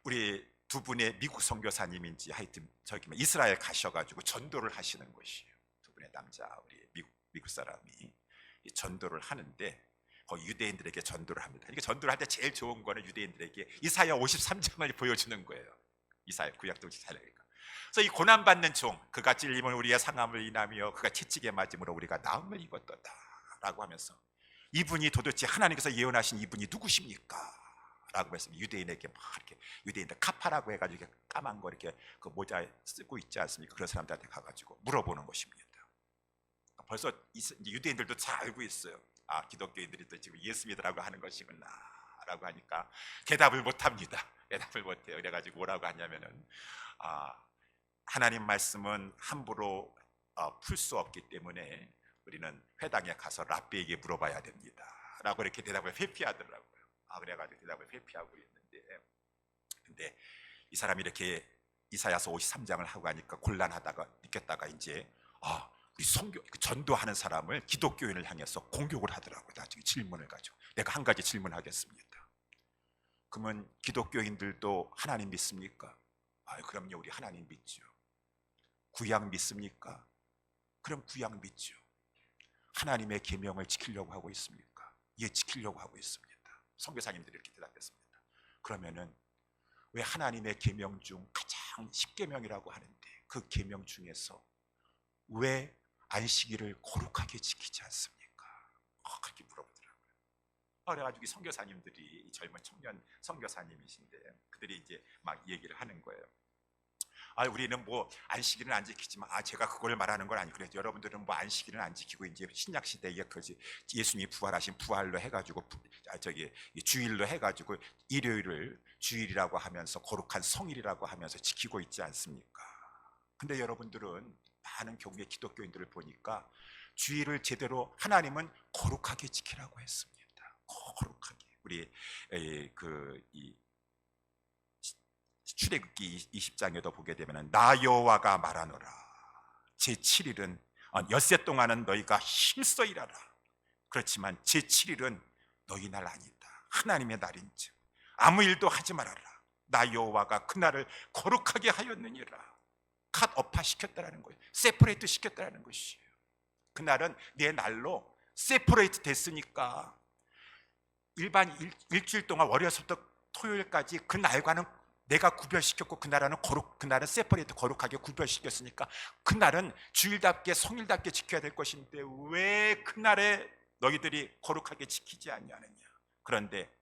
우리 두 분의 미국 선교사님인지 하여튼 저기 이스라엘 가셔가지고 전도를 하시는 것이에요. 두 분의 남자 우리 미국 사람이 전도를 하는데 거기 유대인들에게 전도를 합니다. 이게 전도를 할 때 제일 좋은 거는 유대인들에게 이사야 53장을 보여주는 거예요. 이사야 구약도 잘 읽으니까. 그래서 이 고난받는 종, 그가 찔림을 우리의 상함을 인하며 그가 채찍에 맞음으로 우리가 나음을 입었도다 라고 하면서, 이분이 도대체 하나님께서 예언하신 이분이 누구십니까? 라고 했으면 유대인에게 막 이렇게, 유대인들 카파라고 해가지고 까만 거 이렇게 그 모자 쓰고 있지 않습니까? 그런 사람들한테 가가지고 물어보는 것입니다. 벌써 유대인들도 잘 알고 있어요. 아, 기독교인들이 또 지금 예수 믿으라고 하는 것이구나 라고 하니까 대답을 못합니다. 대답을 못해요. 그래가지고 뭐라고 하냐면은, 하나님 말씀은 함부로 풀 수 없기 때문에 우리는 회당에 가서 랍비에게 물어봐야 됩니다 라고 이렇게 대답을 회피하더라고요. 그래가지고 대답을 회피하고 있는데, 근데 이 사람이 이렇게 이사야서 53장을 하고 가니까 곤란하다가 느꼈다가 이제 우리 전도하는 사람을 기독교인을 향해서 공격을 하더라고요. 나중에 질문을 가지고 내가 한 가지 질문하겠습니다. 그러면 기독교인들도 하나님 믿습니까? 그럼요, 우리 하나님 믿죠. 구약 믿습니까? 그럼 구약 믿죠. 하나님의 계명을 지키려고 하고 있습니까? 예, 지키려고 하고 있습니다. 선교사님들이 이렇게 대답했습니다. 그러면은 왜 하나님의 계명 중 가장 10계명이라고 하는데 그 계명 중에서 왜 안식일을 거룩하게 지키지 않습니까? 그렇게 물어보더라고요. 그래가지고 이 선교사님들이, 이 젊은 청년 선교사님이신데 그들이 이제 막 얘기를 하는 거예요. 우리는 뭐 안식일은 안 지키지만 제가 그걸 말하는 건 아니고, 그래서 여러분들은 뭐 안식일은 안 지키고 이제 신약 시대에 예수님이 부활하신 부활로 해가지고 주일로 해가지고 일요일을 주일이라고 하면서 거룩한 성일이라고 하면서 지키고 있지 않습니까? 근데 여러분들은 많은 경우에 기독교인들을 보니까 주일을 제대로 하나님은 거룩하게 지키라고 했습니다. 거룩하게. 우리 출애굽기 20장에도 보게 되면 나 여호와가 말하노라 제7일은 엿새 동안은 너희가 힘써 일하라. 그렇지만 제7일은 너희 날 아니다. 하나님의 날인즉 아무 일도 하지 말아라. 나 여호와가 그날을 거룩하게 하였느니라. 컷 오파 시켰다라는 거예요. 세퍼레이트 시켰다라는 것이에요. 그날은 내 날로 세퍼레이트 됐으니까 일반 일주일 동안 월요일부터 토요일까지 그 날과는 내가 구별시켰고 그날은 세퍼레이트 거룩하게 구별시켰으니까 그날은 주일답게 성일답게 지켜야 될 것인데 왜 그날에 너희들이 거룩하게 지키지 않냐느냐. 그런데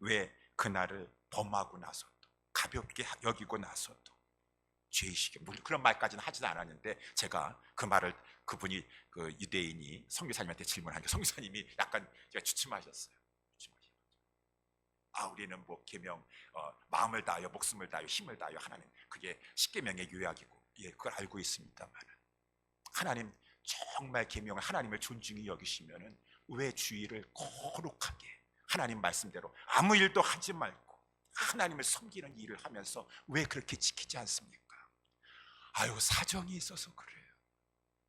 왜 그날을 범하고 나서도 가볍게 여기고 나서도 죄의식에, 물론 그런 말까지는 하지도 않았는데 제가 그 말을 그분이 그 유대인이 선교사님한테 질문하니까 선교사님이 약간 주춤하셨어요. 우리는 뭐 계명 마음을 다하여 목숨을 다하여 힘을 다하여 하나님, 그게 10계명의 요약이고, 예, 그걸 알고 있습니다만 하나님 정말 계명을 하나님을 존중히 여기시면은 왜 주일을 거룩하게 하나님 말씀대로 아무 일도 하지 말고 하나님을 섬기는 일을 하면서 왜 그렇게 지키지 않습니까? 사정이 있어서 그래요.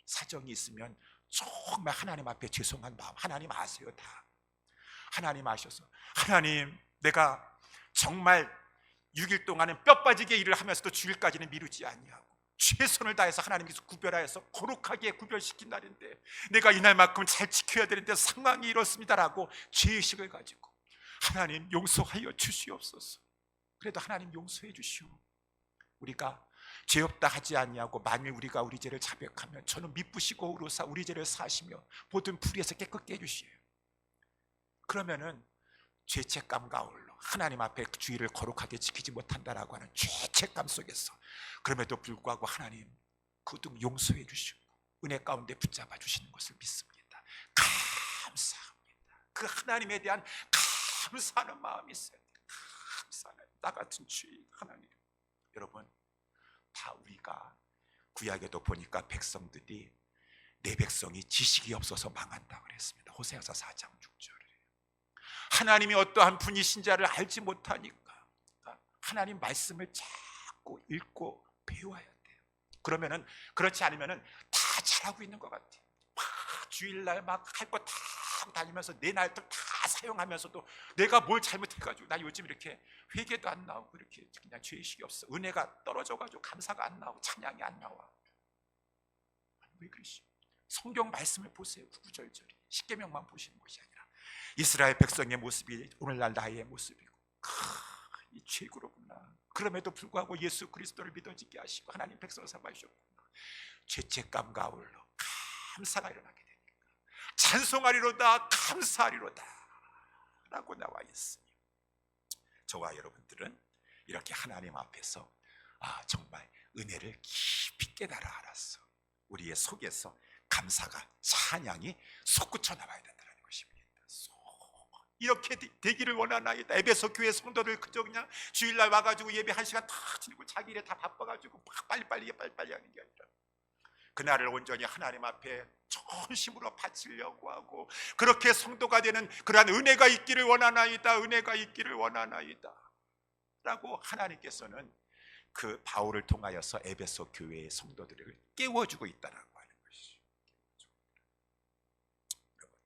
사정이 있으면 정말 하나님 앞에 죄송한 마음, 하나님 아세요. 다 하나님 아셔서, 하나님 내가 정말 6일 동안은 뼈 빠지게 일을 하면서도 주일까지는 미루지 아니하고 최선을 다해서 하나님께서 구별하여서 거룩하게 구별시킨 날인데 내가 이날만큼 잘 지켜야 되는데 상황이 이렇습니다라고 죄의식을 가지고 하나님 용서하여 주시옵소서. 그래도 하나님 용서해 주시오. 우리가 죄 없다 하지 아니하고 만일 우리가 우리 죄를 자백하면 저는 미쁘시고 의로사 우리 죄를 사시며 모든 불의에서 깨끗게 해주시오. 그러면은 죄책감과 아울러 하나님 앞에 주의를 거룩하게 지키지 못한다라고 하는 죄책감 속에서 그럼에도 불구하고 하나님 그것도 용서해 주시고 은혜 가운데 붙잡아 주시는 것을 믿습니다. 감사합니다. 그 하나님에 대한 감사하는 마음이 있어야 돼요. 감사하는 나 같은 주의 하나님. 여러분, 다 우리가 구약에도 보니까 백성들이 내 백성이 지식이 없어서 망한다 그랬습니다. 호세아서 4장 6절에 하나님이 어떠한 분이신지를 알지 못하니까 하나님 말씀을 자꾸 읽고 배워야 돼요. 그러면은, 그렇지 않으면은 다 잘하고 있는 것 같아요. 막 주일날 막 할 거 다 다니면서 내 날들 다 사용하면서도 내가 뭘 잘못해가지고 나 요즘 이렇게 회개도 안 나오고 이렇게 그냥 죄의식이 없어. 은혜가 떨어져가지고 감사가 안 나오고 찬양이 안 나와. 왜 그러시? 성경 말씀을 보세요. 구구절절히 십계명만 보시는 것이 아니라 이스라엘 백성의 모습이 오늘날 나의 모습이고 이 최고로구나. 그럼에도 불구하고 예수 그리스도를 믿어지게 하시고 하나님 백성을 삼아주셨구나. 죄책감과 아울러 감사가 일어나게 되니까 찬송하리로다 감사하리로다 라고 나와 있으니 저와 여러분들은 이렇게 하나님 앞에서 정말 은혜를 깊이 깨달아 알았어. 우리의 속에서 감사가 찬양이 솟구쳐 나와야 된다는 것입니다. 이렇게 되기를 원하나이다. 에베소 교회 성도들 그저 그냥 주일날 와가지고 예배 1시간 다 지내고 자기 일에 다 바빠가지고 막 빨리빨리 하는 게 아니라 그날을 온전히 하나님 앞에 전심으로 바치려고 하고, 그렇게 성도가 되는 그러한 은혜가 있기를 원하나이다, 은혜가 있기를 원하나이다 라고 하나님께서는 그 바울을 통하여서 에베소 교회의 성도들을 깨워주고 있다라고 하는 것이죠.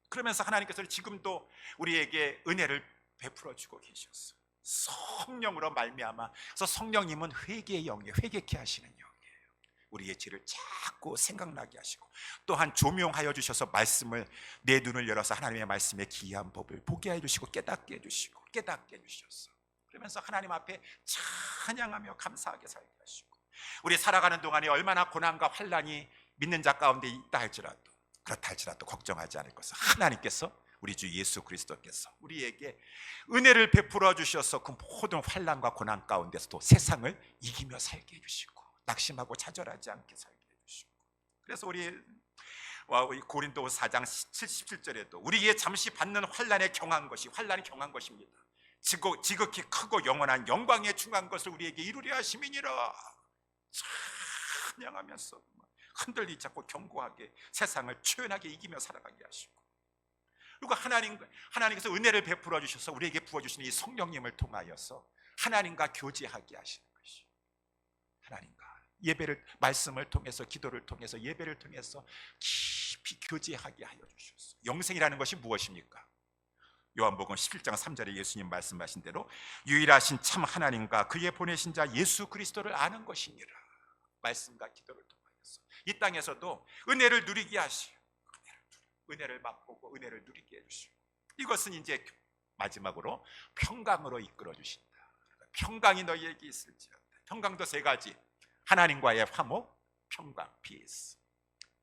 그러면서 하나님께서는 지금도 우리에게 은혜를 베풀어 주고 계셨어요. 성령으로 말미암아. 그래서 성령님은 회개의 영이에요. 회개케 하시는 영이에요. 우리의 죄를 자꾸 생각나게 하시고, 또한 조명하여 주셔서 말씀을, 내 눈을 열어서 하나님의 말씀의 기이한 법을 보게 해주시고 깨닫게 해주시고 깨닫게 해주셨어. 그러면서 하나님 앞에 찬양하며 감사하게 살게 하시고, 우리 살아가는 동안에 얼마나 고난과 환난이 믿는 자 가운데 있다 할지라도, 그렇다 할지라도 걱정하지 않을 것은 하나님께서, 우리 주 예수 그리스도께서 우리에게 은혜를 베풀어 주셔서 그 모든 환난과 고난 가운데서도 세상을 이기며 살게 해주시고, 낙심하고 좌절하지 않게 살게 해주시고, 그래서 우리 고린도후서 4장 17절에도 우리의 잠시 받는 환난에 경한 것이, 환난이 경한 것입니다. 지극히 크고 영원한 영광에 중한 것을 우리에게 이루려 하심이니라. 찬양하면서 흔들리지 않고 견고하게 세상을 초연하게 이기며 살아가게 하시고, 그리고 하나님께서 은혜를 베풀어 주셔서 우리에게 부어주시는 이 성령님을 통하여서 하나님과 교제하게 하시는 것이, 하나님과 예배를, 말씀을 통해서, 기도를 통해서, 예배를 통해서 깊이 교제하게 하여 주셨어. 영생이라는 것이 무엇입니까? 요한복음 11장 3절에 예수님 말씀하신 대로 유일하신 참 하나님과 그의 보내신 자 예수 그리스도를 아는 것이니라. 말씀과 기도를 통하여서 이 땅에서도 은혜를 누리게 하시고, 은혜를 맛보고 은혜를 누리게 해주시고, 이것은 이제 마지막으로 평강으로 이끌어 주신다. 평강이 너희에게 있을지어다. 평강도 세 가지: 하나님과의 화목, 평강, peace.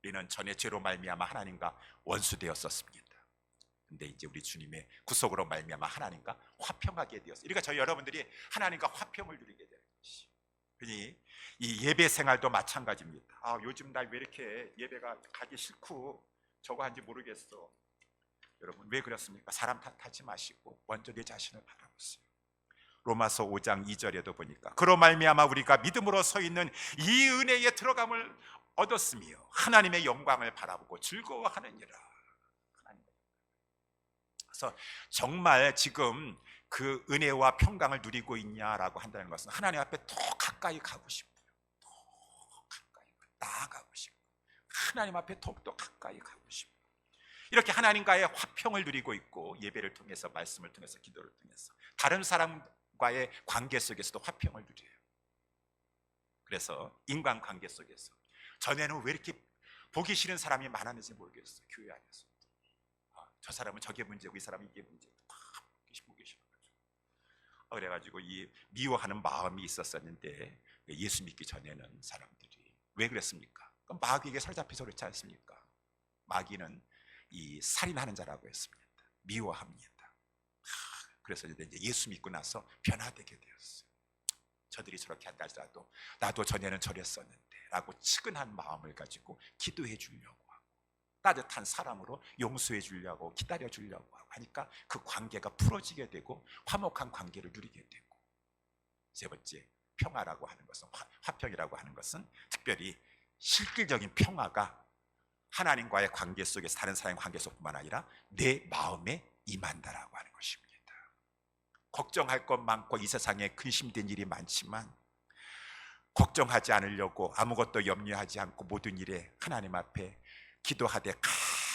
우리는 전에 죄로 말미암아 하나님과 원수되었었습니다. 근데 이제 우리 주님의 구속으로 말미암아 하나님과 화평하게 되었어요. 그러니까 저희 여러분들이 하나님과 화평을 누리게 되는 것이. 그러니 이 예배 생활도 마찬가지입니다. 요즘 날 왜 이렇게 예배가 가기 싫고 저거 한지 모르겠어. 여러분 왜 그렇습니까? 사람 탓하지 마시고 먼저 내 자신을 바라보세요. 로마서 5장 2절에도 보니까 그로 말미암아 우리가 믿음으로 서 있는 이 은혜에 들어감을 얻었으며 하나님의 영광을 바라보고 즐거워하느니라. 그래서 정말 지금 그 은혜와 평강을 누리고 있냐라고 한다는 것은 하나님 앞에 더 가까이 가고 싶어요. 더 가까이 나아가고 싶어요. 하나님 앞에 더욱더 가까이 가고 싶어요. 이렇게 하나님과의 화평을 누리고 있고, 예배를 통해서, 말씀을 통해서, 기도를 통해서 다른 사람과의 관계 속에서도 화평을 누려요. 그래서 인간관계 속에서 전에는 왜 이렇게 보기 싫은 사람이 많았는지 모르겠어요. 교회 안에서 저 사람은 저게 문제고 이 사람은 이게 문제고 보기 싫어가지고, 그래가지고 이 미워하는 마음이 있었었는데, 예수 믿기 전에는 사람들이 왜 그랬습니까? 마귀에게 사로잡혀서 그렇지 않습니까? 마귀는 이 살인하는 자라고 했습니다. 미워합니다. 그래서 이제 예수 믿고 나서 변화되게 되었어요. 저들이 저렇게 한다 할지라도 나도 전에는 저랬었는데 라고 측은한 마음을 가지고 기도해 주려고 하고, 따뜻한 사랑으로 용서해 주려고, 기다려 주려고 하고 하니까 그 관계가 풀어지게 되고 화목한 관계를 누리게 되고, 세 번째 평화라고 하는 것은, 화평이라고 하는 것은 특별히 실질적인 평화가 하나님과의 관계 속에서, 다른 사람의 관계 속뿐만 아니라 내 마음에 임한다라고 하는 것입니다. 걱정할 것 많고 이 세상에 근심된 일이 많지만 걱정하지 않으려고 아무것도 염려하지 않고 모든 일에 하나님 앞에 기도하되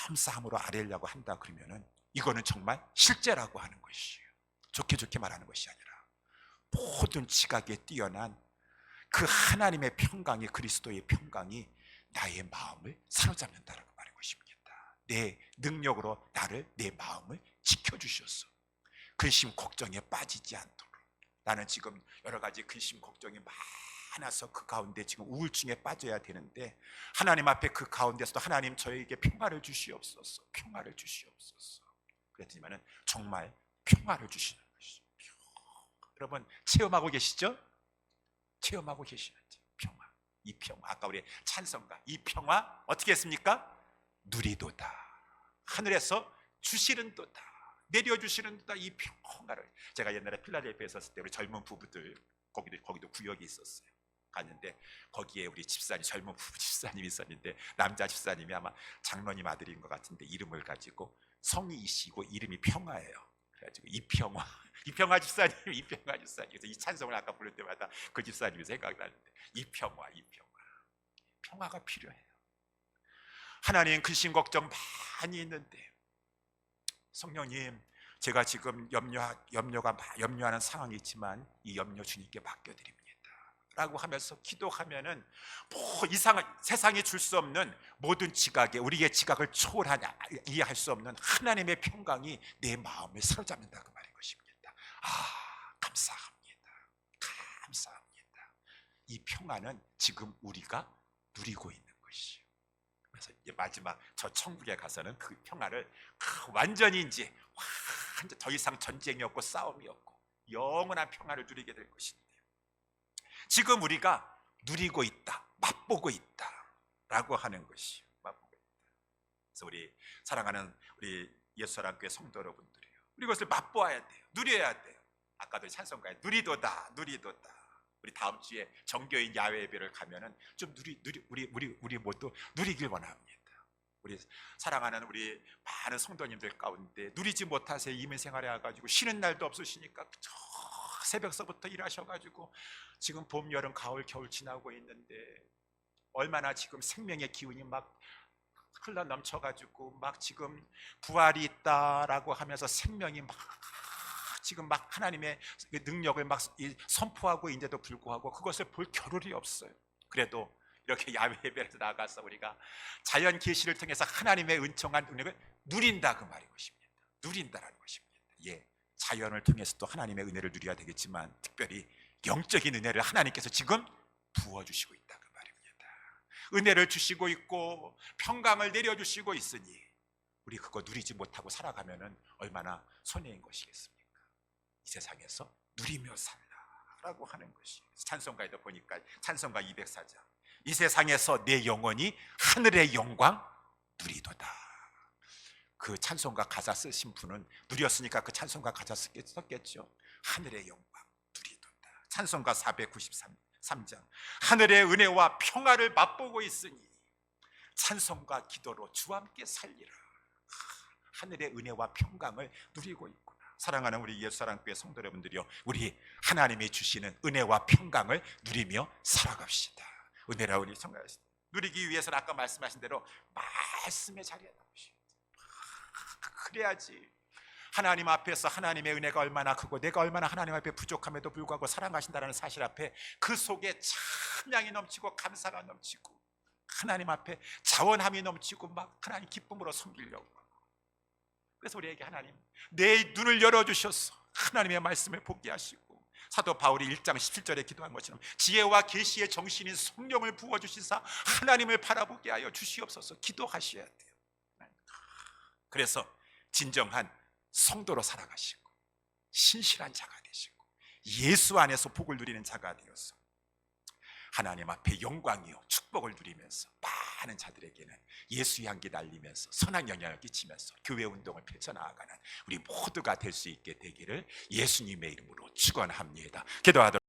감사함으로 아뢰려고 한다 그러면은 이거는 정말 실제라고 하는 것이에요. 좋게 말하는 것이 아니라 모든 지각에 뛰어난 그 하나님의 평강이, 그리스도의 평강이 나의 마음을 사로잡는다라고 말하는 것입니다. 내 능력으로 내 마음을 지켜주셨어. 근심 걱정에 빠지지 않도록. 나는 지금 여러 가지 근심 걱정이 많아서 그 가운데 지금 우울증에 빠져야 되는데, 하나님 앞에 그 가운데서도 하나님 저에게 평화를 주시옵소서, 평화를 주시옵소서. 그랬더니만은 정말 평화를 주시는 것이죠. 여러분 체험하고 계시죠? 체험하고 계시는지 평화. 이 평화, 아까 우리 찬성가, 이 평화 어떻게 했습니까? 누리도다. 하늘에서 주시는도다, 내려주시는도다. 이 평화를, 제가 옛날에 필라델피아에 있었을 때 우리 젊은 부부들 거기도 구역이 있었어요. 갔는데 거기에 우리 집사님, 젊은 부부 집사님이 있었는데 남자 집사님이 아마 장로님 아들인 것 같은데 이름을 가지고 성이시고 이름이 평화예요. 그래가지고 이평화 이평화 집사님, 이평화 집사님. 그래서 이 찬송을 아까 부를 때마다 그 집사님이 생각나는데 이평화. 평화가 필요해요. 하나님 근심 걱정 많이 있는데 성령님, 제가 지금 염려하는 상황이 있지만 이 염려 주님께 맡겨드립니다 라고 하면서 기도하면은 뭐 이상한 세상이 줄 수 없는 모든 지각에, 우리의 지각을 초월하냐 이해할 수 없는 하나님의 평강이 내 마음을 사로잡는다 그 말인 것입니다. 감사합니다. 이 평안은 지금 우리가 누리고 있는 것이에요. 그래서 이제 마지막 저 천국에 가서는 그 평안을 완전히 이제 더 이상 전쟁이 없고 싸움이 없고 영원한 평안을 누리게 될 것인데, 지금 우리가 누리고 있다, 맛보고 있다 라고 하는 것이에요. 맛보고 있다. 그래서 우리 사랑하는 우리 예수사랑교회 성도 여러분들이요, 우리 이것을 맛보아야 돼요. 누려야 돼요. 아까도 찬송가에 누리도다. 우리 다음 주에 정교인 야외 예배를 가면은 좀 우리 모두 누리길 원합니다. 우리 사랑하는 우리 많은 성도님들 가운데 누리지 못하세요. 이민 생활에 와가지고 쉬는 날도 없으시니까 저 새벽서부터 일하셔가지고 지금 봄, 여름, 가을, 겨울 지나고 있는데 얼마나 지금 생명의 기운이 막 흘러 넘쳐가지고 막 지금 부활이 있다라고 하면서 생명이 막 지금 막 하나님의 능력을 막 선포하고 있는데도 불구하고 그것을 볼 겨를이 없어요. 그래도 이렇게 야외 예배에서 나가서 우리가 자연 계시를 통해서 하나님의 은총한 은혜를 누린다 그 말인 것입니다. 누린다라는 것입니다. 예, 자연을 통해서도 하나님의 은혜를 누려야 되겠지만 특별히 영적인 은혜를 하나님께서 지금 부어주시고 있다 그 말입니다. 은혜를 주시고 있고 평강을 내려주시고 있으니 우리 그거 누리지 못하고 살아가면은 얼마나 손해인 것이겠습니까? 이 세상에서 누리며 살라라고 하는 것이 찬송가에도 보니까 찬송가 204장, 이 세상에서 내 영혼이 하늘의 영광 누리도다. 그 찬송가 가사 쓰신 분은 누렸으니까 그 찬송가 가사 썼겠죠. 하늘의 영광 누리도다. 찬송가 493장, 하늘의 은혜와 평화를 맛보고 있으니 찬송과 기도로 주와 함께 살리라. 하늘의 은혜와 평강을 누리고 있구나. 사랑하는 우리 예수사랑교회 성도 여러분들이요, 우리 하나님이 주시는 은혜와 평강을 누리며 살아갑시다. 은혜라 우리 청가하시다. 누리기 위해서는 아까 말씀하신 대로 말씀의 자리에 나오시오. 그래야지 하나님 앞에서 하나님의 은혜가 얼마나 크고 내가 얼마나 하나님 앞에 부족함에도 불구하고 사랑하신다는 사실 앞에 그 속에 찬양이 넘치고 감사가 넘치고 하나님 앞에 자원함이 넘치고 막 하나님 기쁨으로 섬기려고. 그래서 우리에게 하나님 내 눈을 열어주셔서 하나님의 말씀을 보게 하시고, 사도 바울이 1장 17절에 기도한 것처럼 지혜와 계시의 정신인 성령을 부어주시사 하나님을 바라보게 하여 주시옵소서 기도하셔야 돼요. 그래서 진정한 성도로 살아가시고 신실한 자가 되시고 예수 안에서 복을 누리는 자가 되어서 하나님 앞에 영광이요 축복을 누리면서 많은 자들에게는 예수 향기 날리면서 선한 영향을 끼치면서 교회 운동을 펼쳐나가는 우리 모두가 될 수 있게 되기를 예수님의 이름으로 축원합니다. 기도하도록